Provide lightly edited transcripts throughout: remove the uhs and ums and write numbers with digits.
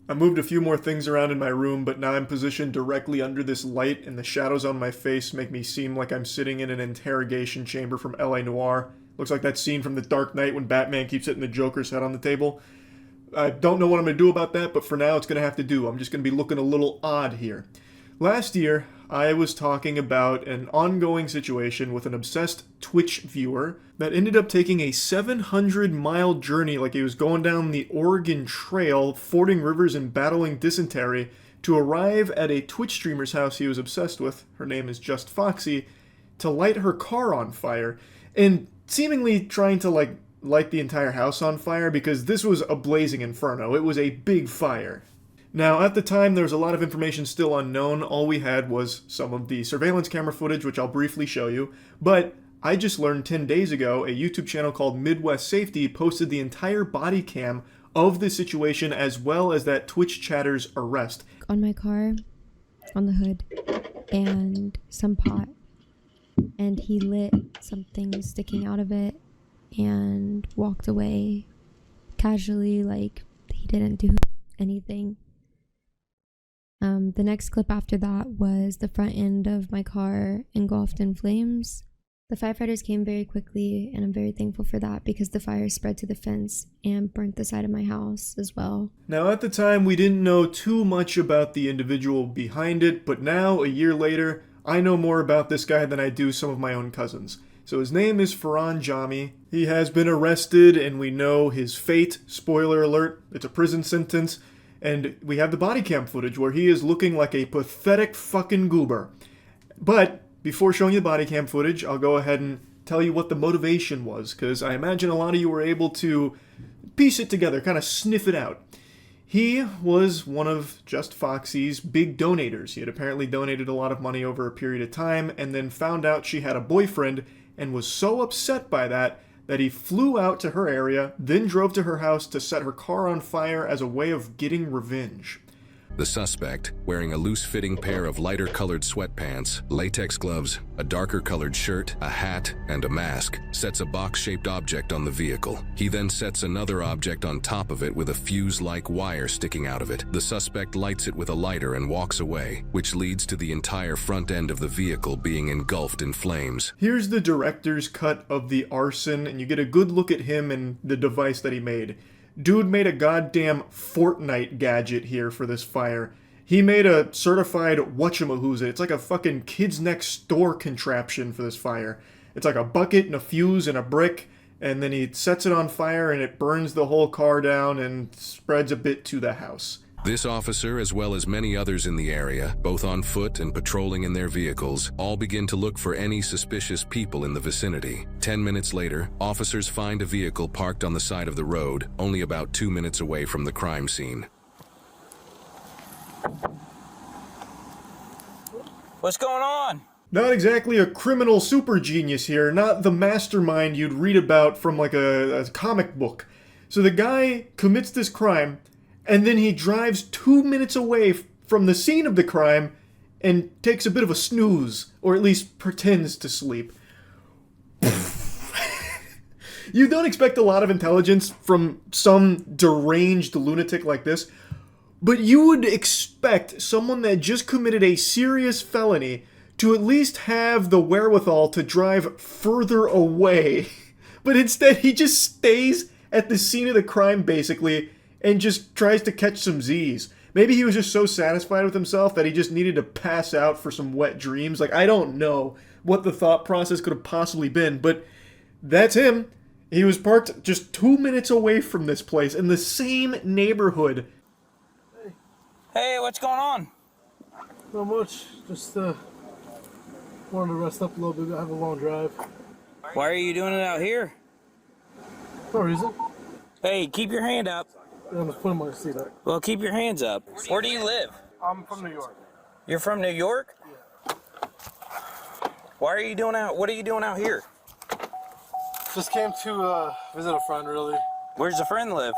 I moved a few more things around in my room, but now I'm positioned directly under this light, and the shadows on my face make me seem like I'm sitting in an interrogation chamber from LA Noire. Looks like that scene from The Dark Knight when Batman keeps hitting the Joker's head on the table. I don't know what I'm going to do about that, but for now it's going to have to do. I'm just going to be looking a little odd here. Last year, I was talking about an ongoing situation with an obsessed Twitch viewer that ended up taking a 700-mile journey like he was going down the Oregon Trail, fording rivers and battling dysentery to arrive at a Twitch streamer's house he was obsessed with, her name is Just Foxy, to light her car on fire, and seemingly trying to light the entire house on fire because this was a blazing inferno. It was a big fire. Now, at the time, there was a lot of information still unknown. All we had was some of the surveillance camera footage, which I'll briefly show you. But I just learned 10 days ago, a YouTube channel called Midwest Safety posted the entire body cam of the situation as well as that Twitch chatter's arrest. On my car, on the hood, and some pot. And he lit something sticking out of it and walked away casually, like he didn't do anything. The next clip after that was the front end of my car engulfed in flames. The firefighters came very quickly, and I'm very thankful for that because the fire spread to the fence and burnt the side of my house as well. Now, at the time, we didn't know too much about the individual behind it, but now, a year later, I know more about this guy than I do some of my own cousins. So his name is Farhan Jami. He has been arrested, and we know his fate. Spoiler alert, it's a prison sentence. And we have the body cam footage where he is looking like a pathetic fucking goober. But before showing you the body cam footage, I'll go ahead and tell you what the motivation was, because I imagine a lot of you were able to piece it together, kind of sniff it out. He was one of Just Foxy's big donators. He had apparently donated a lot of money over a period of time, and then found out she had a boyfriend, and was so upset by that he flew out to her area, then drove to her house to set her car on fire as a way of getting revenge. The suspect, wearing a loose-fitting pair of lighter-colored sweatpants, latex gloves, a darker-colored shirt, a hat, and a mask, sets a box-shaped object on the vehicle. He then sets another object on top of it with a fuse-like wire sticking out of it. The suspect lights it with a lighter and walks away, which leads to the entire front end of the vehicle being engulfed in flames. Here's the director's cut of the arson, and you get a good look at him and the device that he made. Dude made a goddamn Fortnite gadget here for this fire. He made a certified whatchamahooza. It's like a fucking kids next door contraption for this fire. It's like a bucket and a fuse and a brick, and then he sets it on fire and it burns the whole car down and spreads a bit to the house. This officer, as well as many others in the area, both on foot and patrolling in their vehicles, all begin to look for any suspicious people in the vicinity. 10 minutes later, officers find a vehicle parked on the side of the road, only about 2 minutes away from the crime scene. What's going on? Not exactly a criminal super genius here, not the mastermind you'd read about from like a comic book. So the guy commits this crime, and then he drives 2 minutes away from the scene of the crime and takes a bit of a snooze, or at least pretends to sleep. You don't expect a lot of intelligence from some deranged lunatic like this, but you would expect someone that just committed a serious felony to at least have the wherewithal to drive further away. But instead, he just stays at the scene of the crime, basically, and just tries to catch some Z's. Maybe he was just so satisfied with himself that he just needed to pass out for some wet dreams. Like, I don't know what the thought process could have possibly been, but that's him. He was parked just 2 minutes away from this place in the same neighborhood. Hey, what's going on? Not much. Just wanted to rest up a little bit. I have a long drive. Why are you doing it out here? No reason. Hey, keep your hand up. I'm just putting my seat up. Well, keep your hands up. Where do you live? I'm from New York. You're from New York? Yeah. What are you doing out here? Just came to visit a friend, really. Where's the friend live?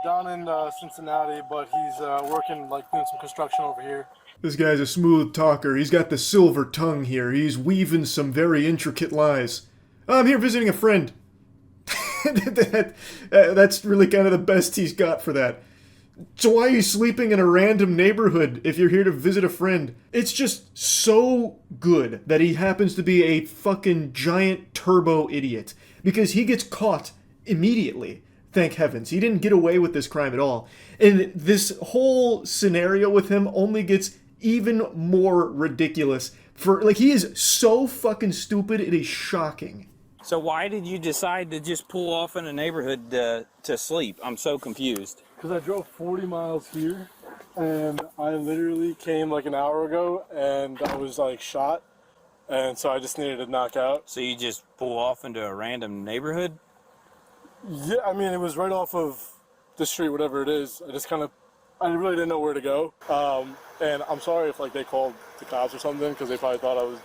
Down in Cincinnati, but he's working, like, doing some construction over here. This guy's a smooth talker. He's got the silver tongue here. He's weaving some very intricate lies. I'm here visiting a friend. That's really kind of the best he's got for that. So why are you sleeping in a random neighborhood if you're here to visit a friend? It's just so good that he happens to be a fucking giant turbo idiot. Because he gets caught immediately. Thank heavens. He didn't get away with this crime at all. And this whole scenario with him only gets even more ridiculous. He is so fucking stupid, it is shocking. So why did you decide to just pull off in a neighborhood to sleep? I'm so confused. Because I drove 40 miles here, and I literally came like an hour ago, and I was like shot, and so I just needed to knock out. So you just pull off into a random neighborhood? Yeah, I mean, it was right off of the street, whatever it is. I really didn't know where to go. And I'm sorry if like they called the cops or something, because they probably thought I was,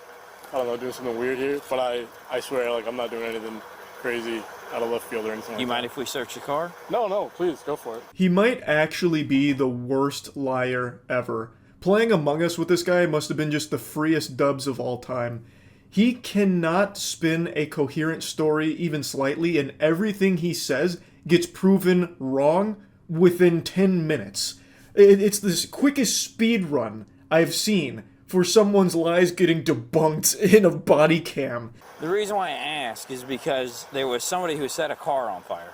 I don't know, doing something weird here. But I swear, like, I'm not doing anything crazy out of left field or anything like that. You mind if we search your car? No, please, go for it. He might actually be the worst liar ever. Playing Among Us with this guy must have been just the freest dubs of all time. He cannot spin a coherent story even slightly, and everything he says gets proven wrong within 10 minutes. It's the quickest speed run I've seen for someone's lies getting debunked in a body cam. The reason why I ask is because there was somebody who set a car on fire.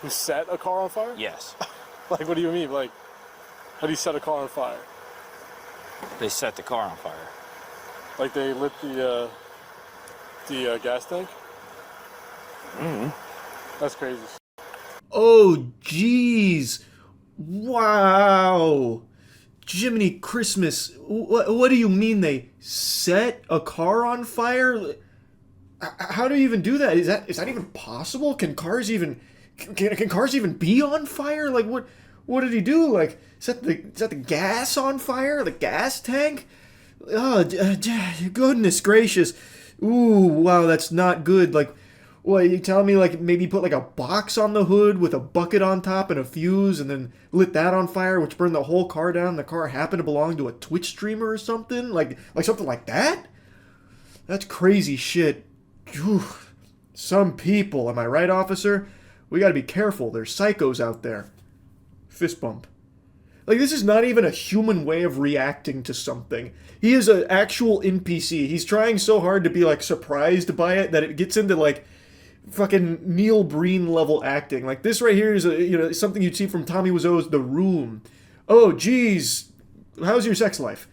Who set a car on fire? Yes. Like, what do you mean? Like, how do you set a car on fire? They set the car on fire. Like they lit the gas tank? Mm-hmm. That's crazy. Oh, jeez. Wow. Jiminy Christmas. What do you mean they set a car on fire? How do you even do that? Is that even possible? Can cars even be on fire? Like what did he do? Like set the gas on fire? The gas tank? Oh, goodness gracious. Ooh, wow, that's not good. Like, what, you telling me, like, maybe put, like, a box on the hood with a bucket on top and a fuse and then lit that on fire, which burned the whole car down? The car happened to belong to a Twitch streamer or something? Like something like that? That's crazy shit. Whew. Some people, am I right, officer? We gotta be careful. There's psychos out there. Fist bump. Like, this is not even a human way of reacting to something. He is an actual NPC. He's trying so hard to be, like, surprised by it that it gets into, like, fucking Neil Breen level acting. Like, this right here is something you'd see from Tommy Wiseau's The Room. Oh, geez, how's your sex life?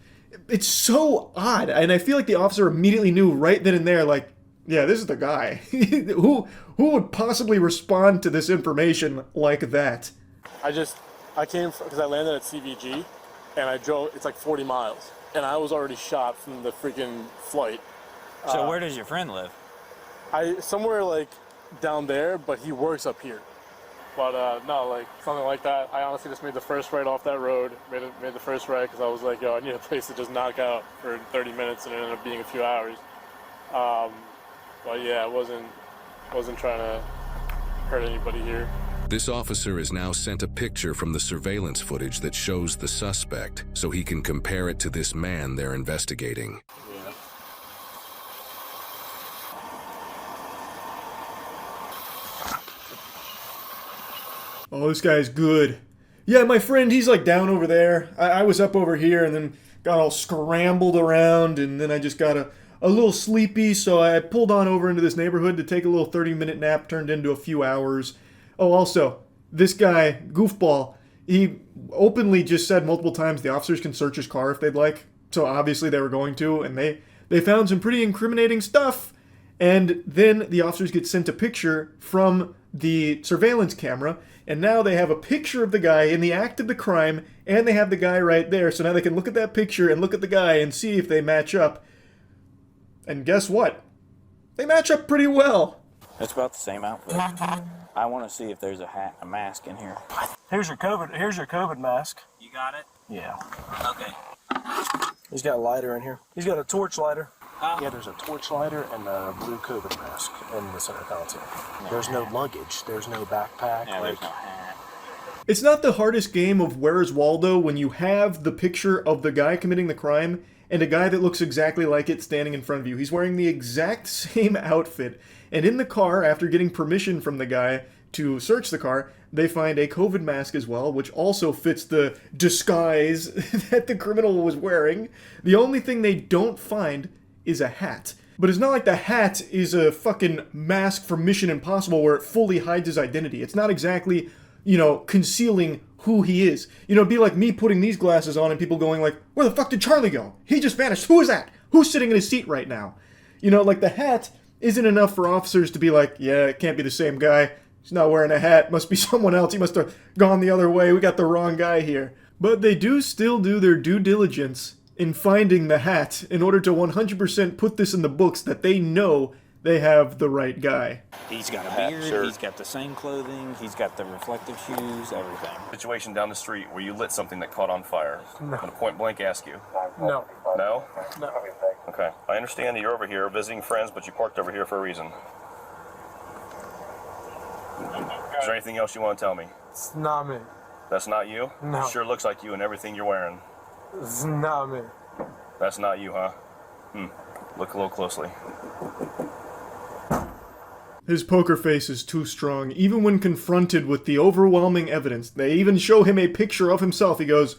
It's so odd, and I feel like the officer immediately knew right then and there, like, yeah, this is the guy. Who would possibly respond to this information like that? I came because I landed at CVG, and I drove. It's like 40 miles, and I was already shot from the freaking flight. So where does your friend live? Somewhere like down there, but he works up here. But no, like something like that. I honestly just made the first right off that road. Made the first right because I was like, yo, I need a place to just knock out for 30 minutes, and it ended up being a few hours. But yeah, I wasn't trying to hurt anybody here. This officer has now sent a picture from the surveillance footage that shows the suspect, so he can compare it to this man they're investigating. Yeah. Oh, this guy's good. Yeah, my friend, he's like down over there. I was up over here and then got all scrambled around, and then I just got a little sleepy, so I pulled on over into this neighborhood to take a little 30-minute nap, turned into a few hours. Oh, also, this guy, Goofball, he openly just said multiple times the officers can search his car if they'd like. So obviously they were going to, and they found some pretty incriminating stuff. And then the officers get sent a picture from the surveillance camera, and now they have a picture of the guy in the act of the crime, and they have the guy right there. So now they can look at that picture and look at the guy and see if they match up. And guess what? They match up pretty well. It's about the same outfit. I want to see if there's a mask in here. Here's your COVID mask. You got it? Yeah. Okay. He's got a lighter in here. He's got a torch lighter. Yeah, there's a torch lighter and a blue COVID mask in the center console. There's no luggage. There's no backpack. Yeah, there's no hat. It's not the hardest game of Where's Waldo when you have the picture of the guy committing the crime and a guy that looks exactly like it standing in front of you. He's wearing the exact same outfit. And in the car, after getting permission from the guy to search the car, they find a COVID mask as well, which also fits the disguise that the criminal was wearing. The only thing they don't find is a hat. But it's not like the hat is a fucking mask from Mission Impossible where it fully hides his identity. It's not exactly, you know, concealing who he is. You know, it'd be like me putting these glasses on and people going like, where the fuck did Charlie go? He just vanished. Who is that? Who's sitting in his seat right now? You know, like the hat isn't enough for officers to be like, yeah, it can't be the same guy. He's not wearing a hat. Must be someone else. He must have gone the other way. We got the wrong guy here. But they do still do their due diligence in finding the hat in order to 100% put this in the books that they know they have the right guy. He's got a beard, he's got the same clothing, he's got the reflective shoes, everything. Situation down the street where you lit something that caught on fire. I'm going to point blank ask you. No. No? No. Okay. I understand that you're over here visiting friends, but you parked over here for a reason. Is there anything else you want to tell me? It's not me. That's not you? No. Sure looks like you and everything you're wearing. It's not me. That's not you, huh? Look a little closely. His poker face is too strong. Even when confronted with the overwhelming evidence, they even show him a picture of himself. He goes,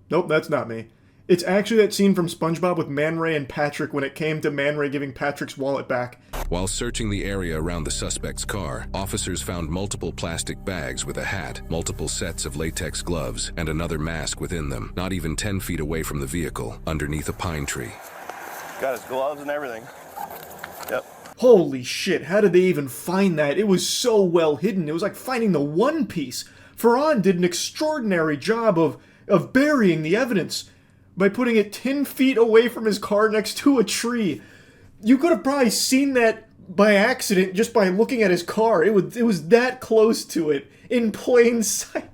nope, that's not me. It's actually that scene from SpongeBob with Man Ray and Patrick when it came to Man Ray giving Patrick's wallet back. While searching the area around the suspect's car, officers found multiple plastic bags with a hat, multiple sets of latex gloves, and another mask within them, not even 10 feet away from the vehicle, underneath a pine tree. Got his gloves and everything. Yep. Holy shit, how did they even find that? It was so well hidden. It was like finding the One Piece. Ferran did an extraordinary job of burying the evidence by putting it 10 feet away from his car next to a tree. You could have probably seen that by accident just by looking at his car. It was that close to it in plain sight.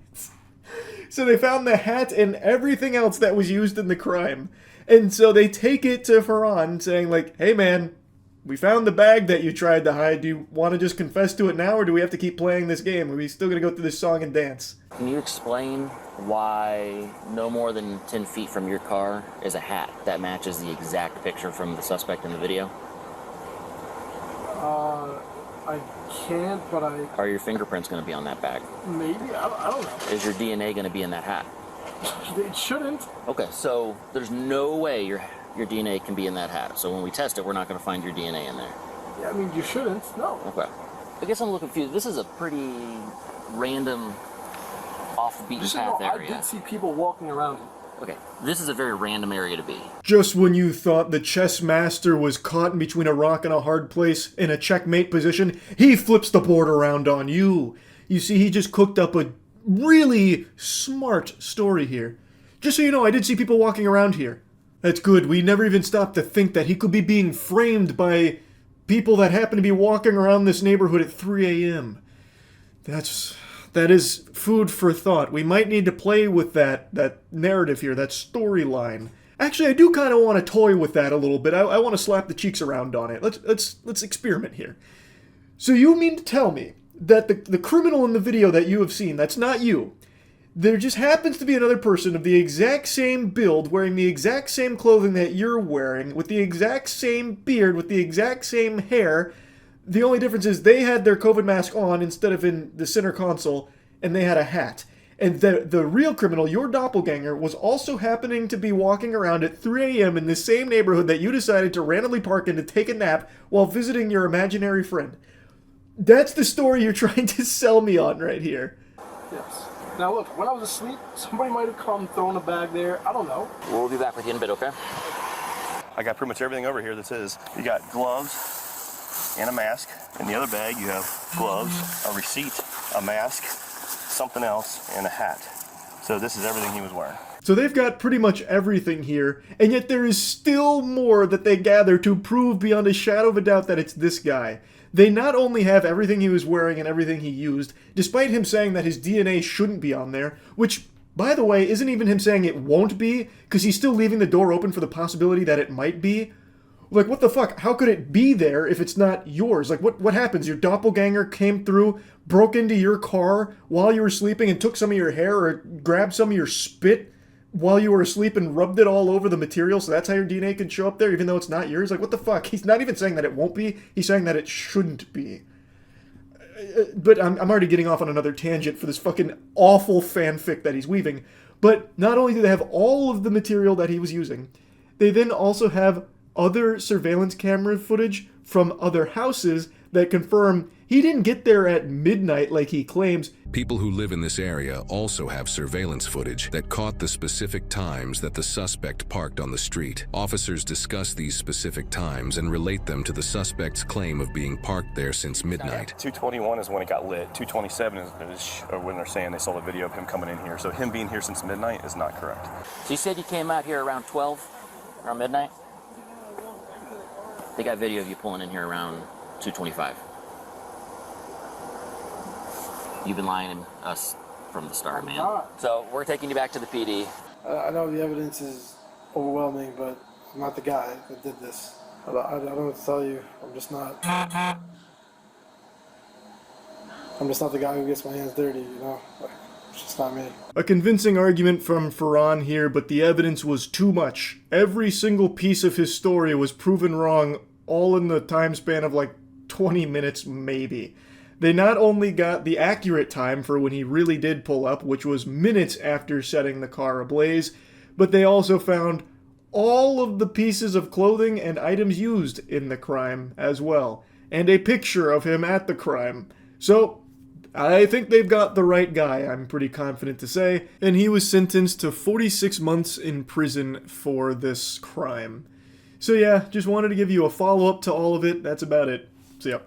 So they found the hat and everything else that was used in the crime. And so they take it to Ferran saying like, hey man, we found the bag that you tried to hide. Do you want to just confess to it now, or do we have to keep playing this game? Are we still going to go through this song and dance? Can you explain why no more than 10 feet from your car is a hat that matches the exact picture from the suspect in the video? I can't, but Are your fingerprints going to be on that bag? maybe, I don't know. Is your DNA going to be in that hat? It shouldn't. Okay, so there's no way your DNA can be in that hat. So when we test it, we're not going to find your DNA in there. Yeah, I mean, you shouldn't, no. Okay. I guess I'm a little confused. This is a pretty random, off the beaten Just so you know, path I area. did see people walking around it. Okay, this is a very random area to be. Just when you thought the chess master was caught in between a rock and a hard place in a checkmate position, he flips the board around on you. You see, he just cooked up a really smart story here. Just so you know, I did see people walking around here. That's good. We never even stopped to think that he could be being framed by people that happen to be walking around this neighborhood at 3 a.m. That is food for thought. We might need to play with that narrative here, that storyline. Actually, I do kind of want to toy with that a little bit. I want to slap the cheeks around on it. Let's experiment here. So you mean to tell me that the criminal in the video that you have seen, that's not you. There just happens to be another person of the exact same build, wearing the exact same clothing that you're wearing, with the exact same beard, with the exact same hair. The only difference is they had their COVID mask on instead of in the center console, and they had a hat. And the real criminal, your doppelganger, was also happening to be walking around at 3 a.m. in the same neighborhood that you decided to randomly park in to take a nap while visiting your imaginary friend. That's the story you're trying to sell me on right here. Yes. Now look, when I was asleep, somebody might have come, thrown a bag there. I don't know. We'll be back with you in a bit, okay? I got pretty much everything over here that's his. You got gloves and a mask. In the other bag, you have gloves, a receipt, a mask, something else, and a hat. So this is everything he was wearing. So they've got pretty much everything here, and yet there is still more that they gather to prove beyond a shadow of a doubt that it's this guy. They not only have everything he was wearing and everything he used, despite him saying that his DNA shouldn't be on there, which, by the way, isn't even him saying it won't be, because he's still leaving the door open for the possibility that it might be. Like, what the fuck? How could it be there if it's not yours? Like, what happens? Your doppelganger came through, broke into your car while you were sleeping and took some of your hair or grabbed some of your spit while you were asleep and rubbed it all over the material, so that's how your DNA can show up there even though it's not yours? Like, what the fuck? He's not even saying that it won't be. He's saying that it shouldn't be. But I'm already getting off on another tangent for this fucking awful fanfic that he's weaving. But not only do they have all of the material that he was using, they then also have other surveillance camera footage from other houses that confirm he didn't get there at midnight like he claims. People who live in this area also have surveillance footage that caught the specific times that the suspect parked on the street. Officers discuss these specific times and relate them to the suspect's claim of being parked there since midnight. 221 is when it got lit. 227 is when they're saying they saw the video of him coming in here. So him being here since midnight is not correct. So you said you came out here around 12, around midnight? They got video of you pulling in here around 2:25. You've been lying to us from the start, man. So we're taking you back to the PD. I know the evidence is overwhelming, but I'm not the guy that did this. I don't know what to tell you. I'm just not the guy who gets my hands dirty, you know? Like, it's just not me. A convincing argument from Ferran here, but the evidence was too much. Every single piece of his story was proven wrong, all in the time span of like 20 minutes maybe. They not only got the accurate time for when he really did pull up, which was minutes after setting the car ablaze, but they also found all of the pieces of clothing and items used in the crime as well, and a picture of him at the crime. So, I think they've got the right guy, I'm pretty confident to say, and he was sentenced to 46 months in prison for this crime. So yeah, just wanted to give you a follow-up to all of it. That's about it. See ya.